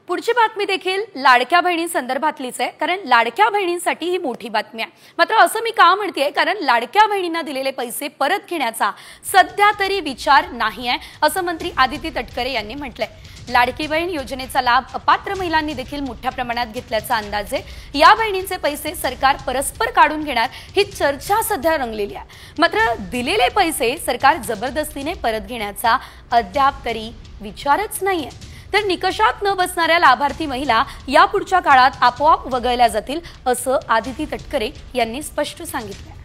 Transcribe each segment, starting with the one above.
पुढची बातमी देखील लाडक्या बहिणींसंदर्भातलीच आहे, कारण लाडक्या बहिणींसाठी ही मोठी बातमी आहे। मात्र असं मी का म्हणतेय, कारण लाडक्या बहिणींना दिलेले पैसे परत घेण्याचा सध्या तरी विचार नाही आहे, असं मंत्री आदिती तटकरे यांनी म्हटलंय। लाडकी बहीण योजनेचा लाभ अपात्र महिलांनी देखील मोठ्या प्रमाणात घेतल्याचा अंदाज आहे। या बहिणींचे पैसे सरकार परस्पर काढून घेणार ही चर्चा सध्या रंगलेली आहे। मात्र दिलेले पैसे सरकार जबरदस्तीने परत घेण्याचा अद्याप तरी विचारच नाहीये। तर निकषात न बसणाऱ्या लाभार्थी महिला यापुढच्या काळात आपोआप वगळल्या जातील, असं आदिती तटकरे यांनी स्पष्ट सांगितलं।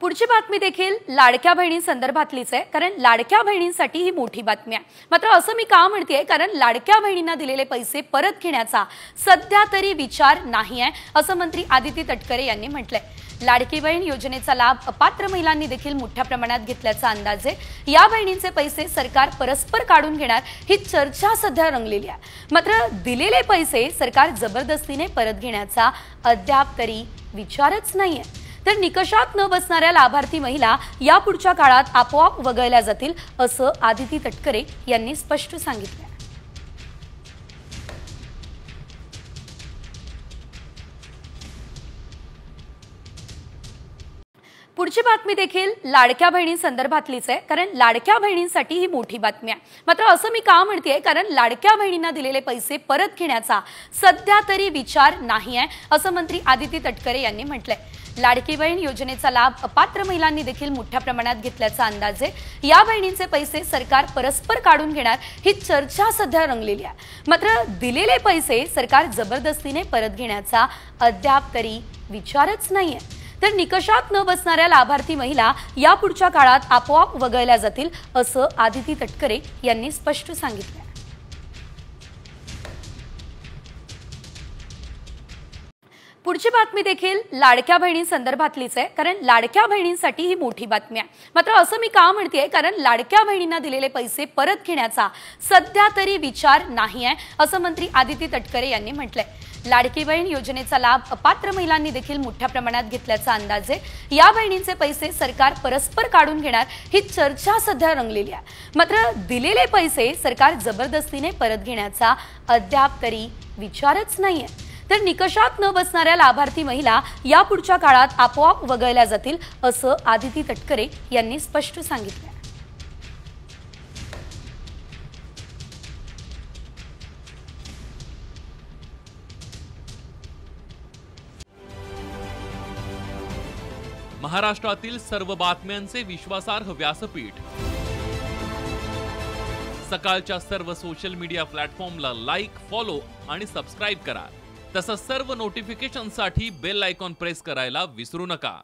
पुढची बातमी देखील लाडक्या बहिणींसंदर्भातलीच आहे, कारण लाडक्या बहिणींसाठी ही मोठी बातमी आहे। मात्र असं मी का म्हणतेय, कारण लाडक्या बहिणींना दिलेले पैसे परत घेण्याचा सध्या तरी विचार नाही आहे, असं मंत्री आदिती तटकरे यांनी म्हटलंय। लाडकी बहीण योजनेचा लाभ अपात्र महिलांनी देखील मोठ्या प्रमाणात घेतल्याचा अंदाज आहे। या बहिणींचे पैसे सरकार परस्पर काढून घेणार ही चर्चा सध्या रंगलेली आहे। मात्र दिलेले पैसे सरकार जबरदस्तीने परत घेण्याचा अद्याप तरी विचारच नाहीये। तर निकषात न बसणाऱ्या लाभार्थी महिला यापुढच्या काळात आपोआप वगळल्या जातील, असं आदिती तटकरे यांनी स्पष्ट सांगितलं। पुढची बातमी देखील लाडक्या बहिणींसंदर्भातलीच आहे, कारण लाडक्या बहिणींसाठी ही मोठी बातमी आहे। मात्र असं मी का म्हणतेय, कारण लाडक्या बहिणींना दिलेले पैसे परत घेण्याचा सध्या तरी विचार नाही आहे, असं मंत्री आदिती तटकरे यांनी म्हटलंय। लाडकी बहीण योजनेचा लाभ अपात्र महिलांनी देखील मोठ्या प्रमाणात घेतल्याचा अंदाज आहे। या बहिणींचे पैसे सरकार परस्पर काढून घेणार ही चर्चा सध्या रंगलेली आहे। मात्र दिलेले पैसे सरकार जबरदस्तीने परत घेण्याचा अद्याप तरी विचारच नाहीये। तर निकषात न बसणाऱ्या लाभार्थी महिला यापुढच्या काळात आपोआप वगळल्या जातील, असं आदिती तटकरे यांनी स्पष्ट सांगितलं। पुढची बातमी देखील लाडक्या बहिणींसंदर्भातलीच आहे, कारण लाडक्या बहिणींसाठी ही मोठी बातमी आहे। मात्र असं मी का म्हणतेय, कारण लाडक्या बहिणींना दिलेले पैसे परत घेण्याचा सध्या तरी विचार नाही आहे, असं मंत्री आदिती तटकरे यांनी म्हटलंय। लाडकी बहीण योजनेचा लाभ अपात्र महिलांनी देखील मोठ्या प्रमाणात घेतल्याचा अंदाज आहे। या बहिणींचे पैसे सरकार परस्पर काढून घेणार ही चर्चा सध्या रंगलेली आहे। मात्र दिलेले पैसे सरकार जबरदस्तीने परत घेण्याचा अद्याप तरी विचारच नाहीये। तर निकषात न बसणाऱ्या लाभार्थी महिला यापुढच्या काळात आपोआप वगळल्या जातील, असं आदिती तटकरे यांनी स्पष्ट सांगितलं। महाराष्ट्रातील सर्व बातम्यांचे विश्वासार्ह व्यासपीठ, सकाळच्या सर्व सोशल मीडिया प्लॅटफॉर्मला लाईक, फॉलो आणि सबस्क्राईब करा। तसंच सर्व नोटिफिकेशनसाठी बेल आयकॉन प्रेस करायला विसरू नका।